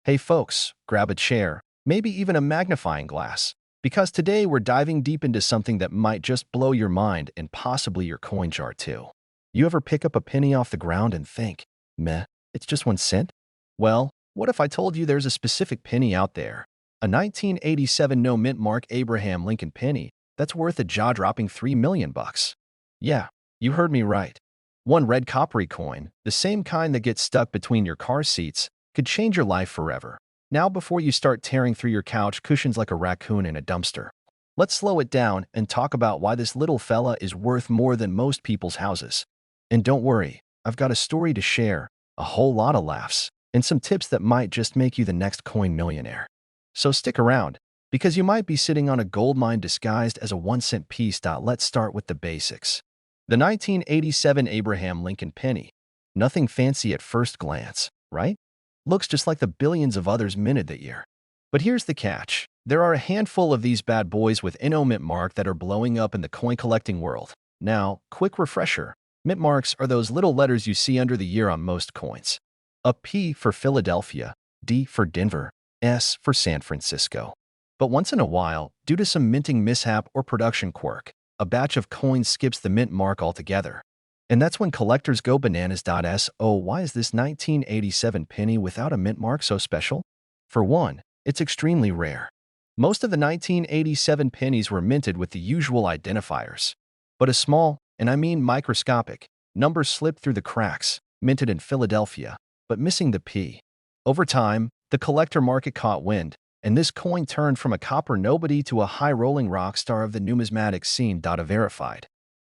Hey folks, grab a chair, maybe even a magnifying glass, because today we're diving deep into something that might just blow your mind and possibly your coin jar too. You ever pick up a penny off the ground and think, meh, it's just 1 cent? Well, what if I told you there's a specific penny out there, a 1987 no mint mark Abraham Lincoln penny that's worth a jaw-dropping 3 million bucks? Yeah, you heard me right. One red coppery coin, the same kind that gets stuck between your car seats, could change your life forever. Now, before you start tearing through your couch cushions like a raccoon in a dumpster, let's slow it down and talk about why this little fella is worth more than most people's houses. And don't worry, I've got a story to share, a whole lot of laughs, and some tips that might just make you the next coin millionaire. So stick around, because you might be sitting on a gold mine disguised as a 1 cent piece. Let's start with the basics. The 1987 Abraham Lincoln penny. Nothing fancy at first glance, right? Looks just like the billions of others minted that year. But here's the catch. There are a handful of these bad boys with no mint mark that are blowing up in the coin collecting world. Now, quick refresher. Mint marks are those little letters you see under the year on most coins. A P for Philadelphia, D for Denver, S for San Francisco. But once in a while, due to some minting mishap or production quirk, a batch of coins skips the mint mark altogether. And that's when collectors go bananas. So why is this 1987 penny without a mint mark so special? For one, it's extremely rare. Most of the 1987 pennies were minted with the usual identifiers. But a small, and I mean microscopic, number slipped through the cracks, minted in Philadelphia, but missing the P. Over time, the collector market caught wind, and this coin turned from a copper nobody to a high-rolling rock star of the numismatic scene. A verified,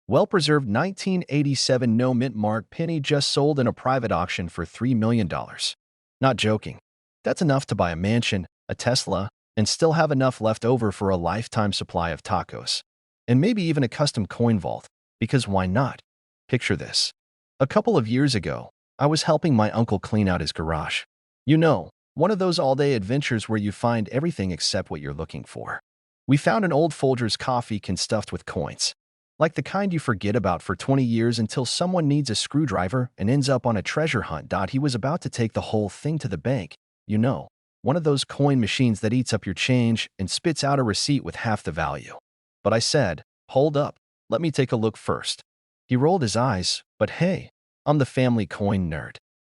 well-preserved 1987 no mint mark penny just sold in a private auction for $3 million. Not joking. That's enough to buy a mansion, a Tesla, and still have enough left over for a lifetime supply of tacos. And maybe even a custom coin vault, because why not? Picture this. A couple of years ago, I was helping my uncle clean out his garage. You know, one of those all-day adventures where you find everything except what you're looking for. We found an old Folgers coffee can stuffed with coins. Like the kind you forget about for 20 years until someone needs a screwdriver and ends up on a treasure hunt. He was about to take the whole thing to the bank. You know, one of those coin machines that eats up your change and spits out a receipt with half the value. But I said, hold up, let me take a look first. He rolled his eyes, but hey, I'm the family coin nerd.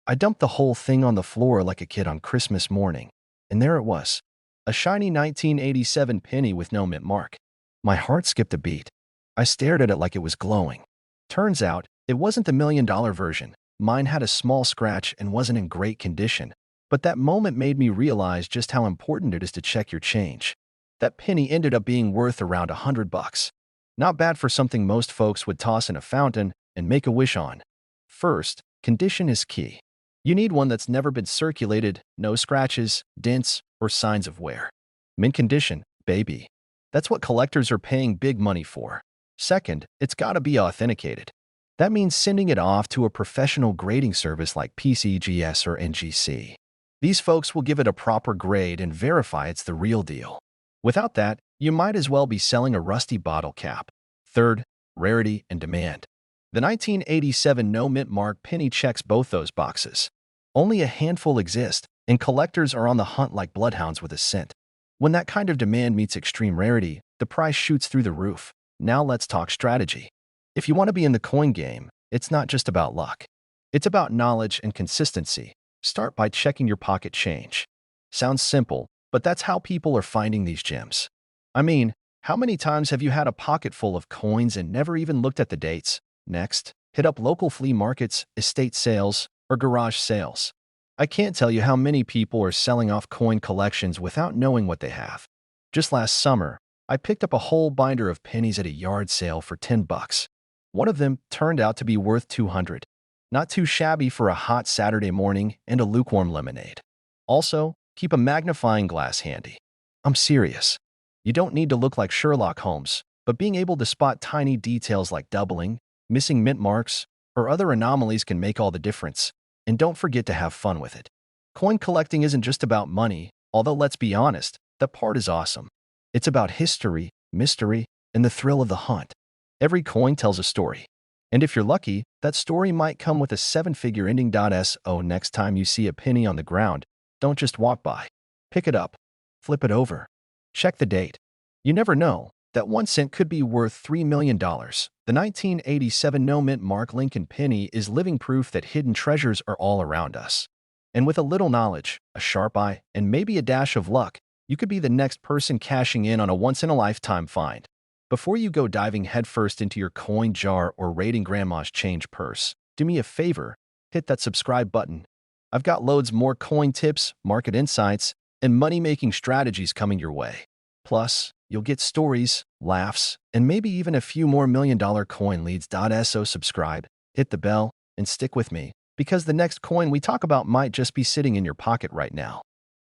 I dumped the whole thing on the floor like a kid on Christmas morning. And there it was, a shiny 1987 penny with no mint mark. My heart skipped a beat. I stared at it like it was glowing. Turns out, it wasn't the $1 million version. Mine had a small scratch and wasn't in great condition. But that moment made me realize just how important it is to check your change. That penny ended up being worth around $100. Not bad for something most folks would toss in a fountain and make a wish on. First, condition is key. You need one that's never been circulated, no scratches, dents, or signs of wear. Mint condition, baby. That's what collectors are paying big money for. Second, it's gotta be authenticated. That means sending it off to a professional grading service like PCGS or NGC. These folks will give it a proper grade and verify it's the real deal. Without that, you might as well be selling a rusty bottle cap. Third, rarity and demand. The 1987 no mint mark penny checks both those boxes. Only a handful exist, and collectors are on the hunt like bloodhounds with a scent. When that kind of demand meets extreme rarity, the price shoots through the roof. Now let's talk strategy. If you want to be in the coin game, it's not just about luck. It's about knowledge and consistency. Start by checking your pocket change. Sounds simple, but that's how people are finding these gems. I mean, how many times have you had a pocket full of coins and never even looked at the dates? Next, hit up local flea markets, estate sales, or garage sales. I can't tell you how many people are selling off coin collections without knowing what they have. Just last summer, I picked up a whole binder of pennies at a yard sale for $10. One of them turned out to be worth $200. Not too shabby for a hot Saturday morning and a lukewarm lemonade. Also, keep a magnifying glass handy. I'm serious. You don't need to look like Sherlock Holmes, but being able to spot tiny details like doubling, missing mint marks, or other anomalies can make all the difference. And don't forget to have fun with it. Coin collecting isn't just about money, although let's be honest, that part is awesome. It's about history, mystery, and the thrill of the hunt. Every coin tells a story. And if you're lucky, that story might come with a 7-figure ending. So next time you see a penny on the ground, Don't just walk by. Pick it up. Flip it over. Check the date. You never know. That 1 cent could be worth $3 million. The 1987 no-mint mark Lincoln penny is living proof that hidden treasures are all around us. And with a little knowledge, a sharp eye, and maybe a dash of luck, you could be the next person cashing in on a once-in-a-lifetime find. Before you go diving headfirst into your coin jar or raiding grandma's change purse, do me a favor, hit that subscribe button. I've got loads more coin tips, market insights, and money-making strategies coming your way. Plus, you'll get stories, laughs, and maybe even a few more million-dollar coin leads. So subscribe, hit the bell, and stick with me, because the next coin we talk about might just be sitting in your pocket right now.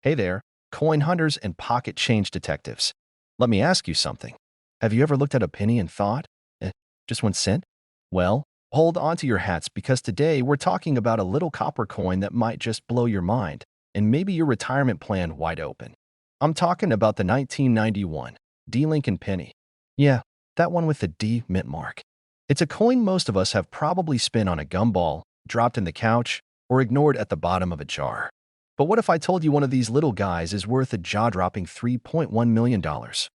Hey there, coin hunters and pocket change detectives. Let me ask you something. Have you ever looked at a penny and thought, just 1 cent? Well, hold on to your hats, because today we're talking about a little copper coin that might just blow your mind and maybe your retirement plan wide open. I'm talking about the 1991 D Lincoln penny. Yeah, that one with the D mint mark. It's a coin most of us have probably spent on a gumball, dropped in the couch, or ignored at the bottom of a jar. But what if I told you one of these little guys is worth a jaw-dropping $3.1 million?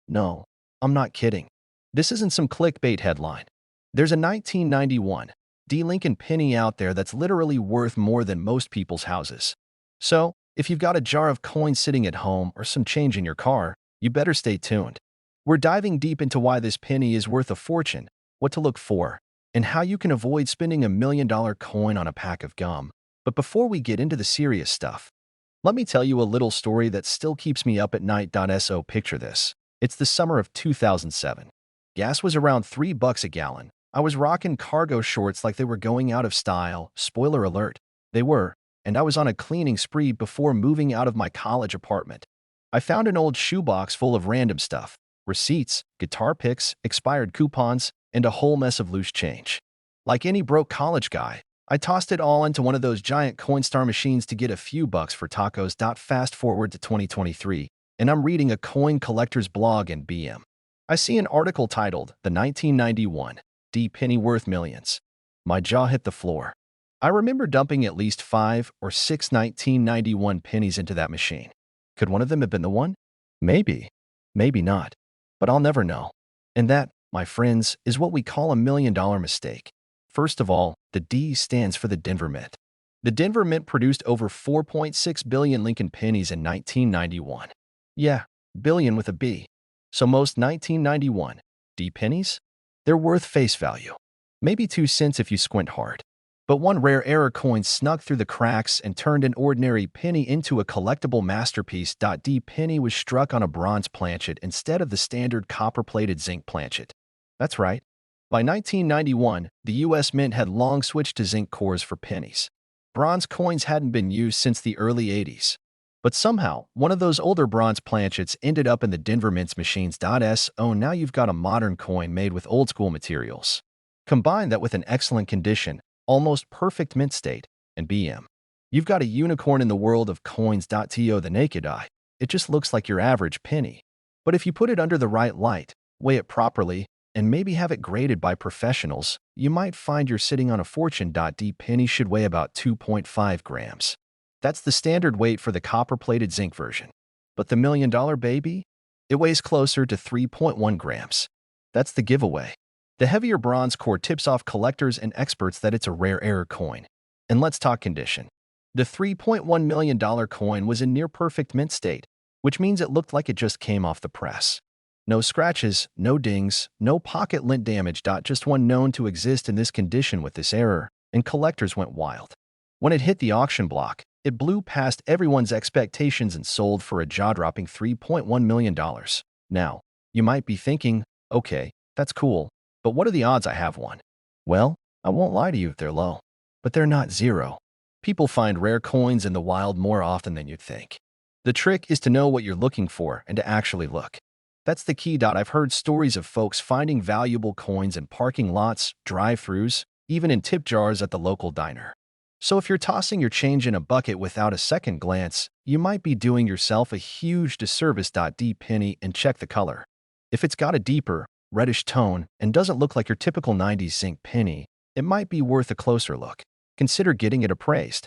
No, I'm not kidding. This isn't some clickbait headline. There's a 1991 D Lincoln penny out there that's literally worth more than most people's houses. So, if you've got a jar of coins sitting at home or some change in your car, you better stay tuned. We're diving deep into why this penny is worth a fortune, what to look for, and how you can avoid spending $1 million coin on a pack of gum. But before we get into the serious stuff, let me tell you a little story that still keeps me up at night. So picture this. It's the summer of 2007. Gas was around $3 a gallon. I was rocking cargo shorts like they were going out of style. Spoiler alert, they were. And I was on a cleaning spree before moving out of my college apartment. I found an old shoebox full of random stuff: receipts, guitar picks, expired coupons, and a whole mess of loose change. Like any broke college guy, I tossed it all into one of those giant Coinstar machines to get a few bucks for tacos. Fast forward to 2023, and I'm reading a coin collector's blog in BM. I see an article titled, "The 1991 D Penny Worth Millions." My jaw hit the floor. I remember dumping at least 5 or 6 1991 pennies into that machine. Could one of them have been the one? Maybe. Maybe not. But I'll never know. And that, my friends, is what we call a $1 million mistake. First of all, the D stands for the Denver Mint. The Denver Mint produced over 4.6 billion Lincoln pennies in 1991. Yeah, billion with a B. So most 1991 D pennies? They're worth face value. Maybe 2 cents if you squint hard. But one rare error coin snuck through the cracks and turned an ordinary penny into a collectible masterpiece. D penny was struck on a bronze planchet instead of the standard copper-plated zinc planchet. That's right. By 1991, the U.S. Mint had long switched to zinc cores for pennies. Bronze coins hadn't been used since the early 80s. But somehow, one of those older bronze planchets ended up in the Denver Mint's machines. Now you've got a modern coin made with old-school materials. Combine that with an excellent condition, almost perfect mint state, and BM. You've got a unicorn in the world of coins. To the naked eye, it just looks like your average penny. But if you put it under the right light, weigh it properly, and maybe have it graded by professionals, you might find you're sitting on a fortune. D penny should weigh about 2.5 grams. That's the standard weight for the copper-plated zinc version. But the $1 million baby? It weighs closer to 3.1 grams. That's the giveaway. The heavier bronze core tips off collectors and experts that it's a rare error coin. And let's talk condition. The $3.1 million coin was in near-perfect mint state, which means it looked like it just came off the press. No scratches, no dings, no pocket lint damage. Just one known to exist in this condition with this error, and collectors went wild. When it hit the auction block, it blew past everyone's expectations and sold for a jaw-dropping $3.1 million. Now, you might be thinking, okay, that's cool, but what are the odds I have one? Well, I won't lie to you, they're low. But they're not zero. People find rare coins in the wild more often than you'd think. The trick is to know what you're looking for and to actually look. That's the key. I've heard stories of folks finding valuable coins in parking lots, drive-thrus, even in tip jars at the local diner. So if you're tossing your change in a bucket without a second glance, you might be doing yourself a huge disservice. D penny, and check the color. If it's got a deeper, reddish tone and doesn't look like your typical 90s zinc penny, it might be worth a closer look. Consider getting it appraised.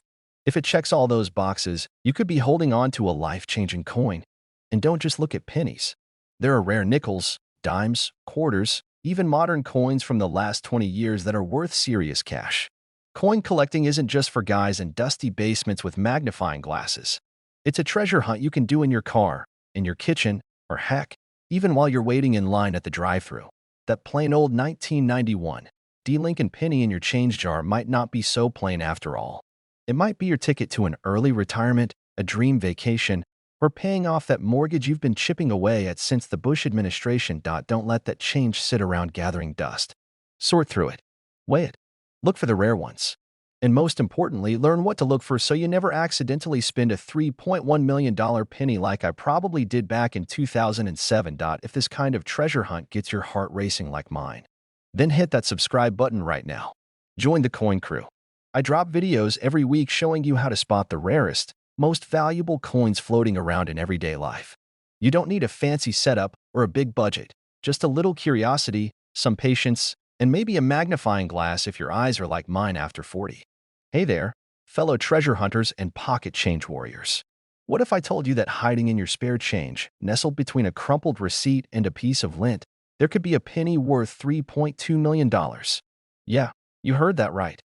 If it checks all those boxes, you could be holding on to a life-changing coin. And don't just look at pennies. There are rare nickels, dimes, quarters, even modern coins from the last 20 years that are worth serious cash. Coin collecting isn't just for guys in dusty basements with magnifying glasses. It's a treasure hunt you can do in your car, in your kitchen, or heck, even while you're waiting in line at the drive-thru. That plain old 1991 D Lincoln penny in your change jar might not be so plain after all. It might be your ticket to an early retirement, a dream vacation, or paying off that mortgage you've been chipping away at since the Bush administration. Don't let that change sit around gathering dust. Sort through it. Weigh it. Look for the rare ones. And most importantly, learn what to look for so you never accidentally spend a $3.1 million penny like I probably did back in 2007. If this kind of treasure hunt gets your heart racing like mine, then hit that subscribe button right now. Join the coin crew. I drop videos every week showing you how to spot the rarest, most valuable coins floating around in everyday life. You don't need a fancy setup or a big budget, just a little curiosity, some patience, and maybe a magnifying glass if your eyes are like mine after 40. Hey there, fellow treasure hunters and pocket change warriors. What if I told you that hiding in your spare change, nestled between a crumpled receipt and a piece of lint, there could be a penny worth $3.2 million? Yeah, you heard that right.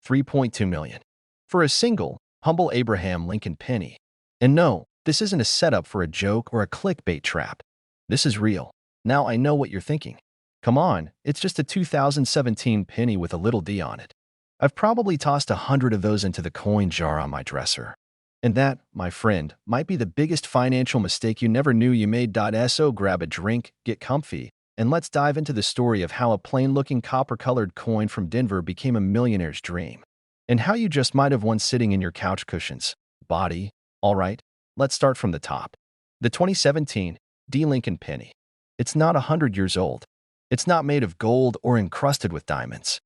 $3.2 million. For a single, humble Abraham Lincoln penny. And no, this isn't a setup for a joke or a clickbait trap. This is real. Now I know what you're thinking. Come on, it's just a 2017 penny with a little D on it. I've probably tossed 100 of those into the coin jar on my dresser. And that, my friend, might be the biggest financial mistake you never knew you made. So grab a drink, get comfy, and let's dive into the story of how a plain-looking copper-colored coin from Denver became a millionaire's dream. And how you just might have one sitting in your couch cushions. Body. All right, let's start from the top. The 2017 D. Lincoln penny. It's not 100 years old. It's not made of gold or encrusted with diamonds.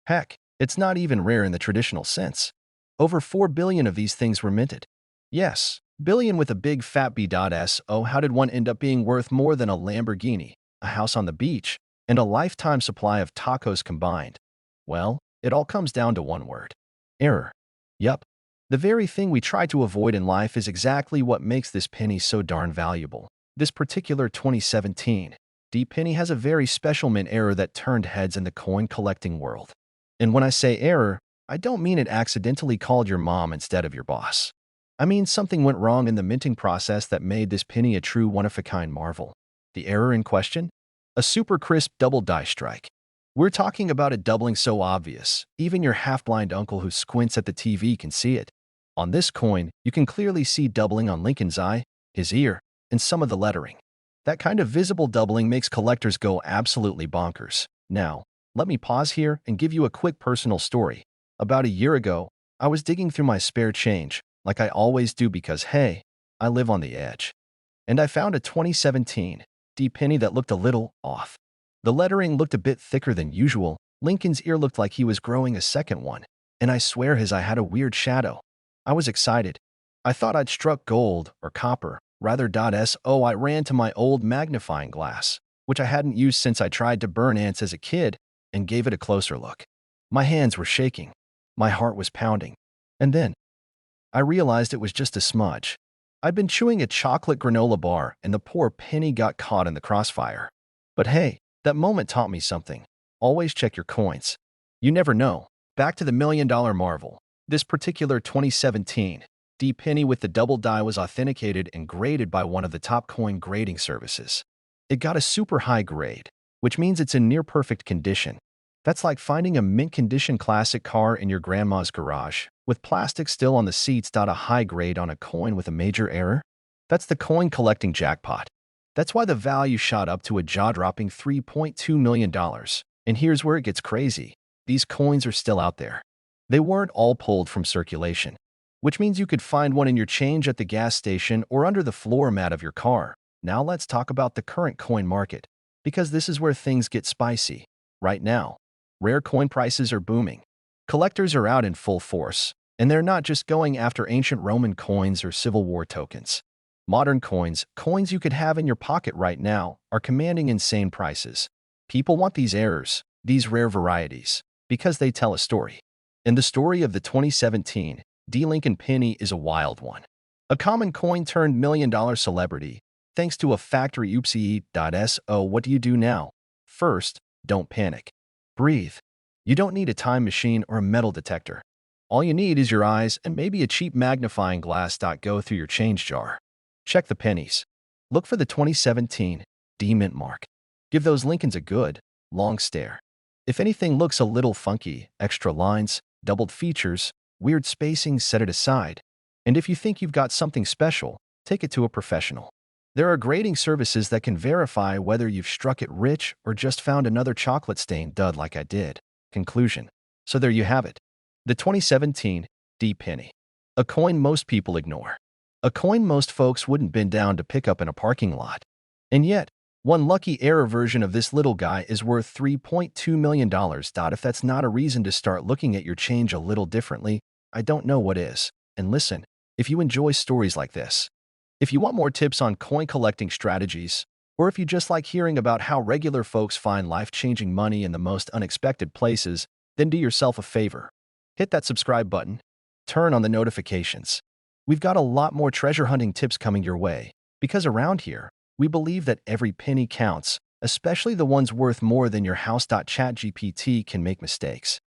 Heck, it's not even rare in the traditional sense. Over 4 billion of these things were minted. Yes, billion with a big fat B. So how did one end up being worth more than a Lamborghini, a house on the beach, and a lifetime supply of tacos combined? Well, it all comes down to one word. Error. Yup. The very thing we try to avoid in life is exactly what makes this penny so darn valuable. This particular 2017 D penny has a very special mint error that turned heads in the coin collecting world. And when I say error, I don't mean it accidentally called your mom instead of your boss. I mean something went wrong in the minting process that made this penny a true one-of-a-kind marvel. The error in question? A super crisp double die strike. We're talking about a doubling so obvious, even your half-blind uncle who squints at the TV can see it. On this coin, you can clearly see doubling on Lincoln's eye, his ear, and some of the lettering. That kind of visible doubling makes collectors go absolutely bonkers. Now, let me pause here and give you a quick personal story. About a year ago, I was digging through my spare change, like I always do because, hey, I live on the edge. And I found a 2017 D penny that looked a little off. The lettering looked a bit thicker than usual, Lincoln's ear looked like he was growing a second one, and I swear his eye had a weird shadow. I was excited. I thought I'd struck gold or copper. Rather. So I ran to my old magnifying glass, which I hadn't used since I tried to burn ants as a kid, and gave it a closer look. My hands were shaking. My heart was pounding. And then I realized it was just a smudge. I'd been chewing a chocolate granola bar, and the poor penny got caught in the crossfire. But hey, that moment taught me something. Always check your coins. You never know. Back to the million-dollar marvel. This particular 2017 D penny with the double die was authenticated and graded by one of the top coin grading services. It got a super high grade, which means it's in near perfect condition. That's like finding a mint-condition classic car in your grandma's garage, with plastic still on the seats. A high grade on a coin with a major error? That's the coin collecting jackpot. That's why the value shot up to a jaw-dropping $3.2 million. And here's where it gets crazy. These coins are still out there. They weren't all pulled from circulation, which means you could find one in your change at the gas station or under the floor mat of your car. Now let's talk about the current coin market, because this is where things get spicy. Right now, rare coin prices are booming. Collectors are out in full force, and they're not just going after ancient Roman coins or Civil War tokens. Modern coins, coins you could have in your pocket right now, are commanding insane prices. People want these errors, these rare varieties, because they tell a story. And the story of the 2017 D. Lincoln penny is a wild one. A common coin turned million-dollar celebrity, thanks to a factory oopsie.so. What do you do now? First, don't panic. Breathe. You don't need a time machine or a metal detector. All you need is your eyes and maybe a cheap magnifying glass. Go through your change jar. Check the pennies. Look for the 2017 D mint mark. Give those Lincolns a good, long stare. If anything looks a little funky, extra lines, doubled features, weird spacing, set it aside. And if you think you've got something special, take it to a professional. There are grading services that can verify whether you've struck it rich or just found another chocolate-stained dud like I did. Conclusion. So there you have it. The 2017 D penny. A coin most people ignore. A coin most folks wouldn't bend down to pick up in a parking lot. And yet, one lucky error version of this little guy is worth $3.2 million. If that's not a reason to start looking at your change a little differently, I don't know what is. And listen, if you enjoy stories like this, if you want more tips on coin collecting strategies, or if you just like hearing about how regular folks find life-changing money in the most unexpected places, then do yourself a favor. Hit that subscribe button. Turn on the notifications. We've got a lot more treasure hunting tips coming your way, because around here, we believe that every penny counts, especially the ones worth more than your house. ChatGPT can make mistakes.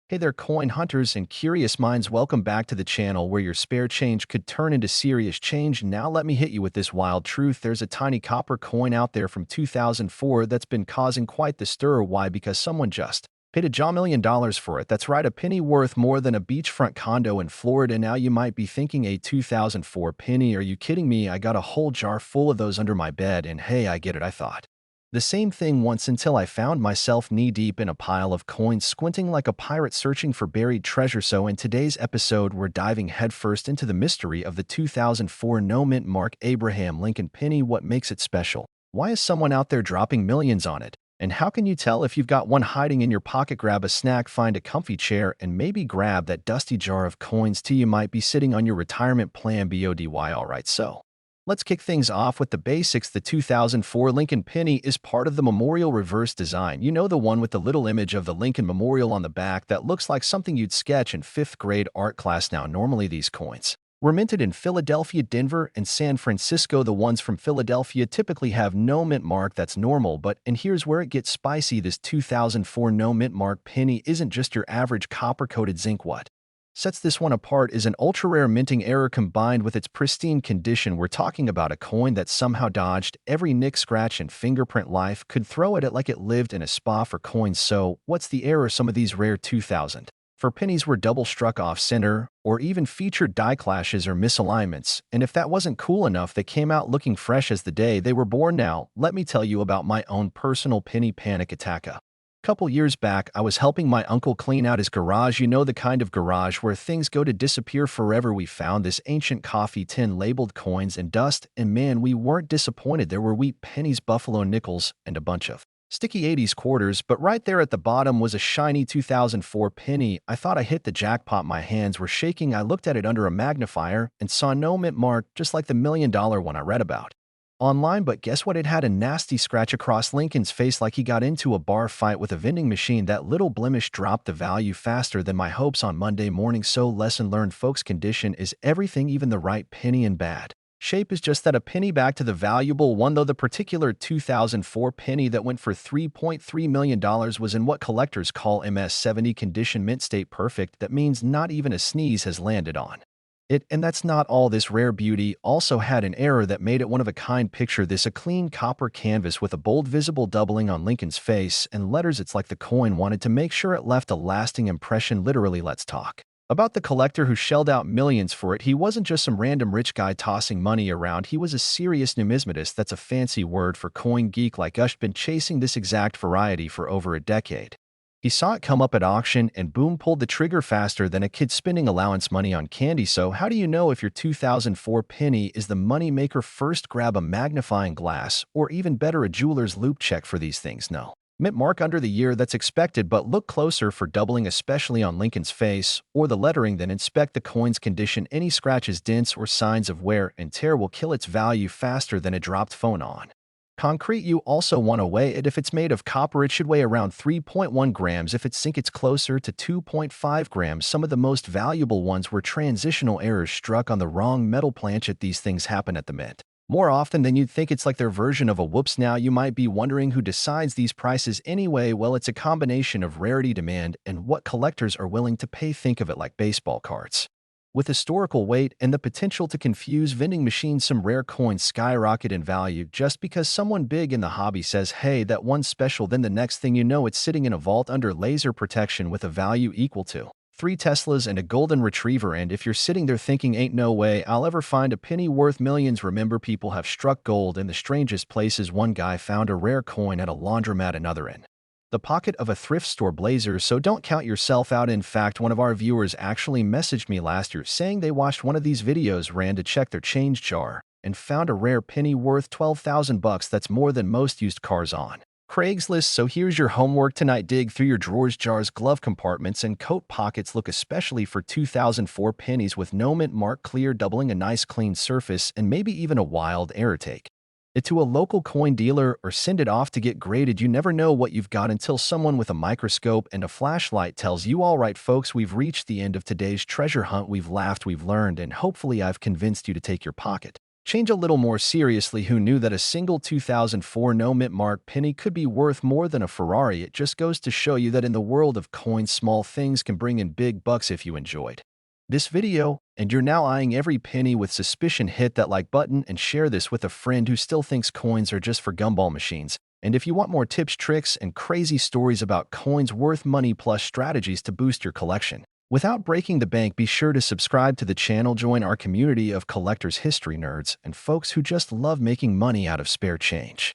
Hey there, coin hunters and curious minds, welcome back to the channel where your spare change could turn into serious change. Now let me hit you with this wild truth. There's a tiny copper coin out there from 2004 that's been causing quite the stir. Why? Because someone just paid $1 million for it. That's right, a penny worth more than a beachfront condo in Florida. Now you might be thinking, a 2004 penny? Are you kidding me? I got a whole jar full of those under my bed, and hey, I get it, I thought the same thing once until I found myself knee-deep in a pile of coins, squinting like a pirate searching for buried treasure. So in today's episode, we're diving headfirst into the mystery of the 2004 no-mint mark Abraham Lincoln penny. What makes it special? Why is someone out there dropping millions on it? And how can you tell if you've got one hiding in your pocket? Grab a snack, find a comfy chair, and maybe grab that dusty jar of coins too. You might be sitting on your retirement plan. BODY. Alright, so let's kick things off with the basics. The 2004 Lincoln penny is part of the Memorial reverse design. You know, the one with the little image of the Lincoln Memorial on the back that looks like something you'd sketch in 5th grade art class. Now, normally these coins were minted in Philadelphia, Denver, and San Francisco. The ones from Philadelphia typically have no mint mark. That's normal, and here's where it gets spicy. This 2004 no mint mark penny isn't just your average copper-coated zinc. What sets this one apart is an ultra-rare minting error combined with its pristine condition. We're talking about a coin that somehow dodged every nick, scratch, and fingerprint life could throw at it like it lived in a spa for coins. So, what's the error? Some of these rare 2004 pennies were double struck off center, or even featured die clashes or misalignments, and if that wasn't cool enough, they came out looking fresh as the day they were born. Now, let me tell you about my own personal penny panic attack. A couple years back, I was helping my uncle clean out his garage. You know, the kind of garage where things go to disappear forever. We found this ancient coffee tin labeled coins and dust, and man, we weren't disappointed. There were wheat pennies, buffalo nickels, and a bunch of sticky 80s quarters, but right there at the bottom was a shiny 2004 penny. I thought I hit the jackpot. My hands were shaking. I looked at it under a magnifier and saw no mint mark, just like the $1 million one I read about online. But guess what? It had a nasty scratch across Lincoln's face, like he got into a bar fight with a vending machine. That little blemish dropped the value faster than my hopes on Monday morning. So lesson learned, folks, condition is everything, even the right penny in bad shape is just that, a penny. Back to the valuable one, though. The particular 2004 penny that went for $3.3 million was in what collectors call MS-70 condition, mint state perfect. That means not even a sneeze has landed on it. And that's not all. This rare beauty also had an error that made it one of a kind. Picture this: a clean copper canvas with a bold visible doubling on Lincoln's face and letters. It's like the coin wanted to make sure it left a lasting impression. Literally. Let's talk about the collector who shelled out millions for it. He wasn't just some random rich guy tossing money around. He was a serious numismatist. That's a fancy word for coin geek like us. Been chasing this exact variety for over a decade. He saw it come up at auction and boom, pulled the trigger faster than a kid spending allowance money on candy. So how do you know if your 2004 penny is the money maker? First, grab a magnifying glass, or even better, a jeweler's loupe. Check for these things. No mint mark under the year. That's expected, but look closer for doubling, especially on Lincoln's face or the lettering. Then inspect the coin's condition. Any scratches, dents, or signs of wear and tear will kill its value faster than a dropped phone on Concrete, you also want to weigh it. If it's made of copper, it should weigh around 3.1 grams. If it's zinc, it's closer to 2.5 grams. Some of the most valuable ones were transitional errors struck on the wrong metal planchet. These things happen at the mint more often than you'd think. It's like their version of a whoops. Now, you might be wondering who decides these prices anyway. Well, it's a combination of rarity, demand, and what collectors are willing to pay. Think of it like baseball cards. With historical weight and the potential to confuse vending machines, some rare coins skyrocket in value just because someone big in the hobby says, hey, that one's special. Then the next thing you know, it's sitting in a vault under laser protection with a value equal to 3 Teslas and a golden retriever. And if you're sitting there thinking, ain't no way I'll ever find a penny worth millions, remember, people have struck gold in the strangest places. One guy found a rare coin at a laundromat, another in the pocket of a thrift store blazer. So don't count yourself out. In fact, one of our viewers actually messaged me last year saying they watched one of these videos, ran to check their change jar, and found a rare penny worth $12,000. That's more than most used cars on Craigslist. So here's your homework tonight. Dig through your drawers, jars, glove compartments, and coat pockets. Look especially for 2004 pennies with no mint mark, clear, doubling a nice clean surface, and maybe even a wild error. Take it to a local coin dealer or send it off to get graded. You never know what you've got until someone with a microscope and a flashlight tells you. All right, folks, we've reached the end of today's treasure hunt. We've laughed, we've learned, and hopefully I've convinced you to take your pocket change a little more seriously. Who knew that a single 2004 no mint mark penny could be worth more than a Ferrari? It just goes to show you that in the world of coins, small things can bring in big bucks. If you enjoyed this video and you're now eyeing every penny with suspicion, hit that like button and share this with a friend who still thinks coins are just for gumball machines. And if you want more tips, tricks, and crazy stories about coins worth money plus strategies to boost your collection without breaking the bank, be sure to subscribe to the channel. Join our community of collectors, history nerds, and folks who just love making money out of spare change.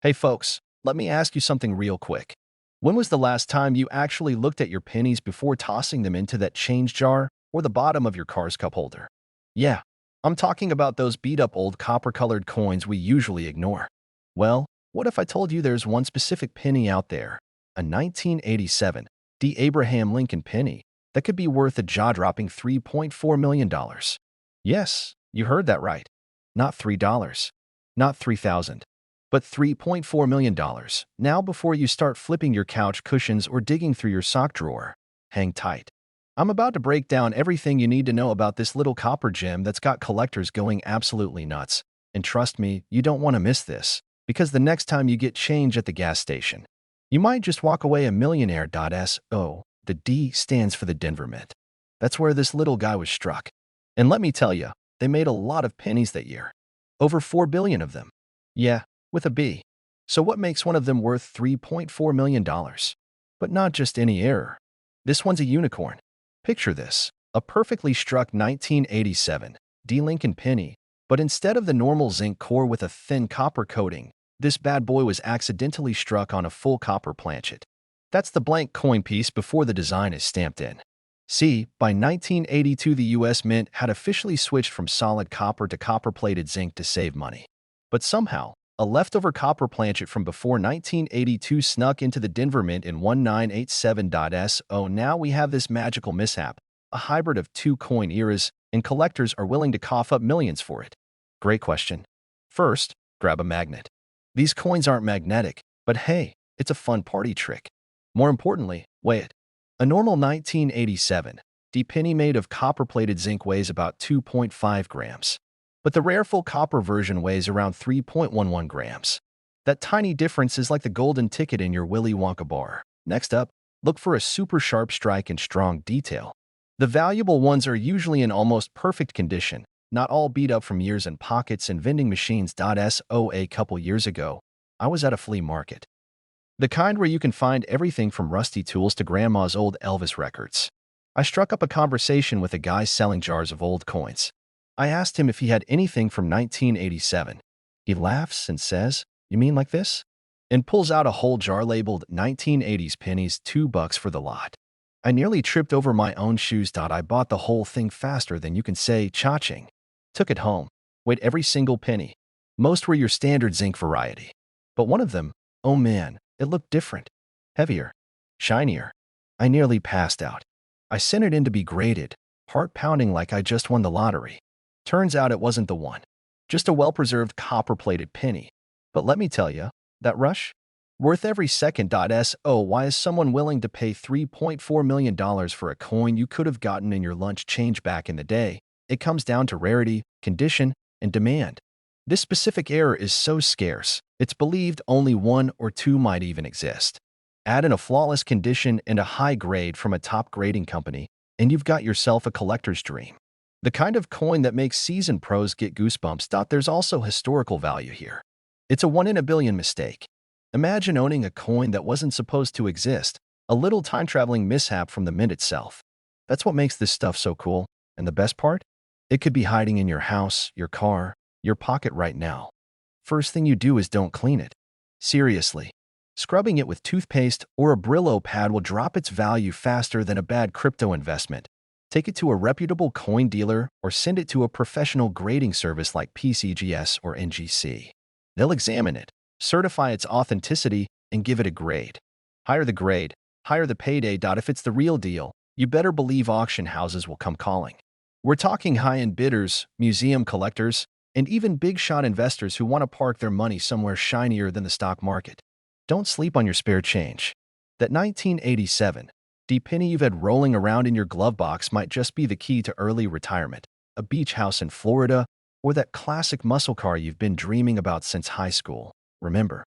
Hey folks, let me ask you something real quick. When was the last time you actually looked at your pennies before tossing them into that change jar or the bottom of your car's cup holder? Yeah, I'm talking about those beat-up old copper-colored coins we usually ignore. Well, what if I told you there's one specific penny out there, a 1987 D. Abraham Lincoln penny, that could be worth a jaw-dropping $3.4 million? Yes, you heard that right. Not $3, not $3,000, but $3.4 million. Now, before you start flipping your couch cushions or digging through your sock drawer, hang tight. I'm about to break down everything you need to know about this little copper gem that's got collectors going absolutely nuts. And trust me, you don't want to miss this, because the next time you get change at the gas station, you might just walk away a millionaire. So, the D stands for the Denver Mint. That's where this little guy was struck. And let me tell you, they made a lot of pennies that year. Over 4 billion of them. Yeah, with a B. So what makes one of them worth $3.4 million? But not just any error. This one's a unicorn. Picture this, a perfectly struck 1987 D. Lincoln penny, but instead of the normal zinc core with a thin copper coating, this bad boy was accidentally struck on a full copper planchet. That's the blank coin piece before the design is stamped in. See, by 1982 the US Mint had officially switched from solid copper to copper-plated zinc to save money. But somehow, a leftover copper planchet from before 1982 snuck into the Denver Mint in 1987. Now we have this magical mishap, a hybrid of two coin eras, and collectors are willing to cough up millions for it. Great question. First, grab a magnet. These coins aren't magnetic, but hey, it's a fun party trick. More importantly, weigh it. A normal 1987 D penny made of copper-plated zinc weighs about 2.5 grams. But the rare full copper version weighs around 3.11 grams. That tiny difference is like the golden ticket in your Willy Wonka bar. Next up, look for a super sharp strike and strong detail. The valuable ones are usually in almost perfect condition, not all beat up from years in pockets and vending machines. So a couple years ago, I was at a flea market. The kind where you can find everything from rusty tools to grandma's old Elvis records. I struck up a conversation with a guy selling jars of old coins. I asked him if he had anything from 1987. He laughs and says, "You mean like this?" and pulls out a whole jar labeled 1980s pennies, $2 for the lot. I nearly tripped over my own shoes. I bought the whole thing faster than you can say cha-ching. Took it home. Weighed every single penny. Most were your standard zinc variety. But one of them, oh man, it looked different. Heavier. Shinier. I nearly passed out. I sent it in to be graded, heart pounding like I just won the lottery. Turns out it wasn't the one. Just a well-preserved copper-plated penny. But let me tell you, that rush? Worth every second. So why is someone willing to pay $3.4 million for a coin you could have gotten in your lunch change back in the day? It comes down to rarity, condition, and demand. This specific error is so scarce, it's believed only one or two might even exist. Add in a flawless condition and a high grade from a top grading company, and you've got yourself a collector's dream. The kind of coin that makes seasoned pros get goosebumps. There's also historical value here. It's a 1 in a billion mistake. Imagine owning a coin that wasn't supposed to exist, a little time-traveling mishap from the mint itself. That's what makes this stuff so cool. And the best part? It could be hiding in your house, your car, your pocket right now. First thing you do is don't clean it. Seriously. Scrubbing it with toothpaste or a Brillo pad will drop its value faster than a bad crypto investment. Take it to a reputable coin dealer or send it to a professional grading service like PCGS or NGC. They'll examine it, certify its authenticity, and give it a grade. Higher the grade, higher the payday. If it's the real deal, you better believe auction houses will come calling. We're talking high-end bidders, museum collectors, and even big-shot investors who want to park their money somewhere shinier than the stock market. Don't sleep on your spare change. That 1987 penny you've had rolling around in your glove box might just be the key to early retirement, a beach house in Florida, or that classic muscle car you've been dreaming about since high school. Remember,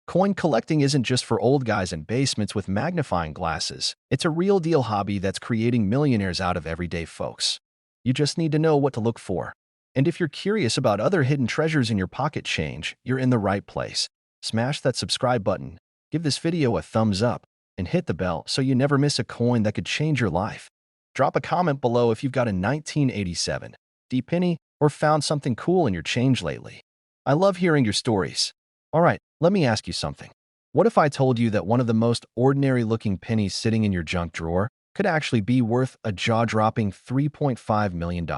coin collecting isn't just for old guys in basements with magnifying glasses. It's a real-deal hobby that's creating millionaires out of everyday folks. You just need to know what to look for. And if you're curious about other hidden treasures in your pocket change, you're in the right place. Smash that subscribe button, give this video a thumbs up, and hit the bell so you never miss a coin that could change your life. Drop a comment below if you've got a 1987 penny or found something cool in your change lately. I love hearing your stories. All right, let me ask you something. What if I told you that one of the most ordinary-looking pennies sitting in your junk drawer could actually be worth a jaw-dropping $3.5 million?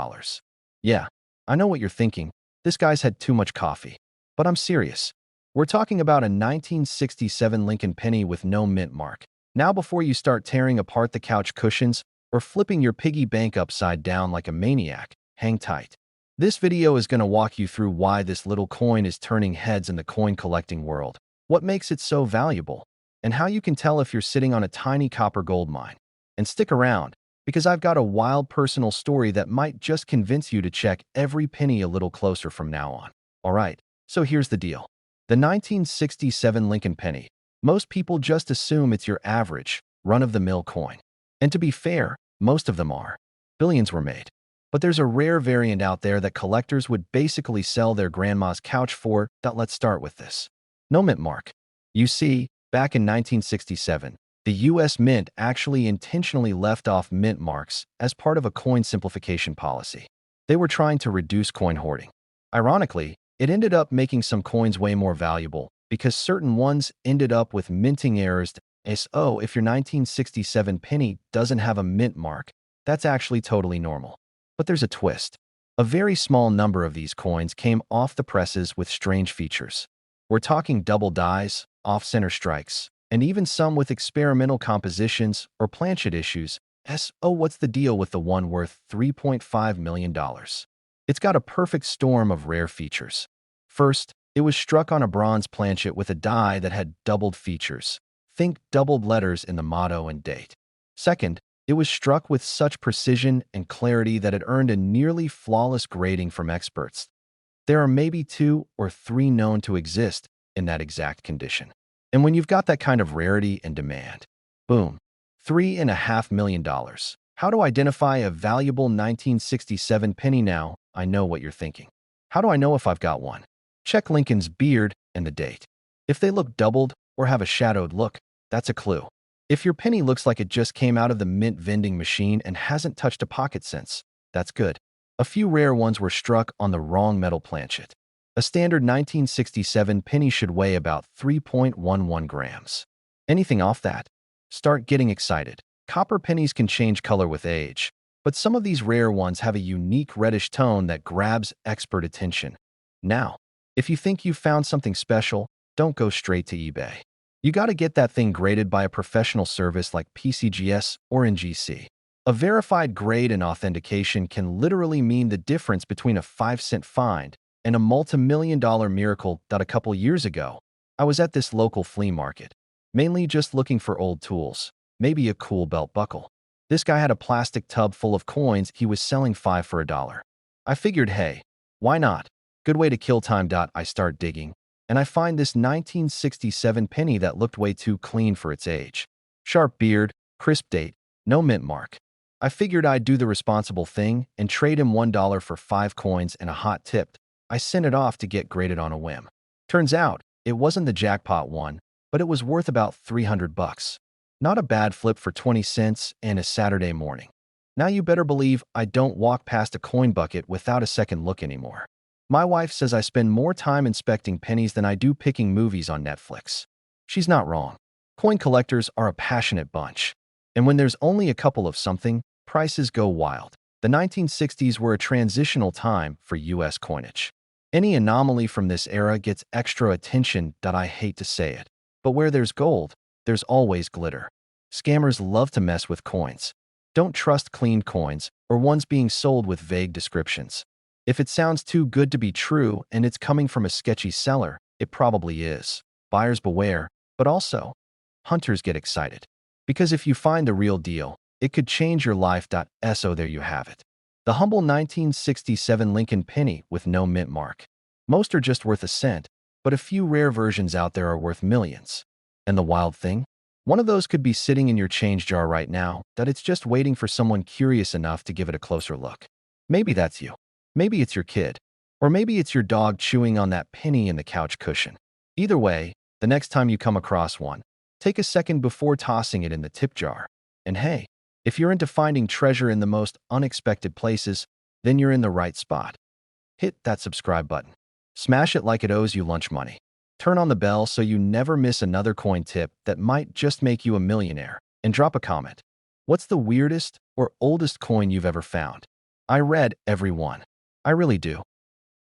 Yeah, I know what you're thinking. This guy's had too much coffee. But I'm serious. We're talking about a 1967 Lincoln penny with no mint mark. Now before you start tearing apart the couch cushions or flipping your piggy bank upside down like a maniac, hang tight. This video is going to walk you through why this little coin is turning heads in the coin collecting world, what makes it so valuable, and how you can tell if you're sitting on a tiny copper gold mine. And stick around, because I've got a wild personal story that might just convince you to check every penny a little closer from now on. All right, so here's the deal. The 1967 Lincoln penny. Most people just assume it's your average, run-of-the-mill coin. And to be fair, most of them are. Billions were made. But there's a rare variant out there that collectors would basically sell their grandma's couch for. Let's start with this. No mint mark. You see, back in 1967, the U.S. Mint actually intentionally left off mint marks as part of a coin simplification policy. They were trying to reduce coin hoarding. Ironically, it ended up making some coins way more valuable because certain ones ended up with minting errors. So if your 1967 penny doesn't have a mint mark, that's actually totally normal. But there's a twist. A very small number of these coins came off the presses with strange features. We're talking double dies, off-center strikes, and even some with experimental compositions or planchet issues. So what's the deal with the one worth $3.5 million? It's got a perfect storm of rare features. First, it was struck on a bronze planchet with a die that had doubled features. Think doubled letters in the motto and date. Second, it was struck with such precision and clarity that it earned a nearly flawless grading from experts. There are maybe 2 or 3 known to exist in that exact condition. And when you've got that kind of rarity and demand, boom, $3.5 million. How to identify a valuable 1967 penny now? I know what you're thinking. How do I know if I've got one? Check Lincoln's beard and the date. If they look doubled or have a shadowed look, that's a clue. If your penny looks like it just came out of the mint vending machine and hasn't touched a pocket since, that's good. A few rare ones were struck on the wrong metal planchet. A standard 1967 penny should weigh about 3.11 grams. Anything off that? Start getting excited. Copper pennies can change color with age, but some of these rare ones have a unique reddish tone that grabs expert attention. Now, if you think you've found something special, don't go straight to eBay. You gotta get that thing graded by a professional service like PCGS or NGC. A verified grade and authentication can literally mean the difference between a 5-cent find and a multi-million-dollar miracle that a couple years ago, I was at this local flea market, mainly just looking for old tools, maybe a cool belt buckle. This guy had a plastic tub full of coins he was selling 5 for $1. I figured, hey, why not? Good way to kill time. I start digging, and I find this 1967 penny that looked way too clean for its age. Sharp beard, crisp date, no mint mark. I figured I'd do the responsible thing and trade him $1 for 5 coins and a hot tip. I sent it off to get graded on a whim. Turns out, it wasn't the jackpot one, but it was worth about $300. Not a bad flip for 20 cents and a Saturday morning. Now you better believe I don't walk past a coin bucket without a second look anymore. My wife says I spend more time inspecting pennies than I do picking movies on Netflix. She's not wrong. Coin collectors are a passionate bunch. And when there's only a couple of something, prices go wild. The 1960s were a transitional time for U.S. coinage. Any anomaly from this era gets extra attention. I hate to say it, but where there's gold, there's always glitter. Scammers love to mess with coins. Don't trust clean coins or ones being sold with vague descriptions. If it sounds too good to be true and it's coming from a sketchy seller, it probably is. Buyers beware, but also, hunters get excited. Because if you find the real deal, it could change your life. So there you have it. The humble 1967 Lincoln penny with no mint mark. Most are just worth a cent, but a few rare versions out there are worth millions. And the wild thing? One of those could be sitting in your change jar right now, that it's just waiting for someone curious enough to give it a closer look. Maybe that's you. Maybe it's your kid. Or maybe it's your dog chewing on that penny in the couch cushion. Either way, the next time you come across one, take a second before tossing it in the tip jar. And hey, if you're into finding treasure in the most unexpected places, then you're in the right spot. Hit that subscribe button. Smash it like it owes you lunch money. Turn on the bell so you never miss another coin tip that might just make you a millionaire. And drop a comment. What's the weirdest or oldest coin you've ever found? I read every one. I really do.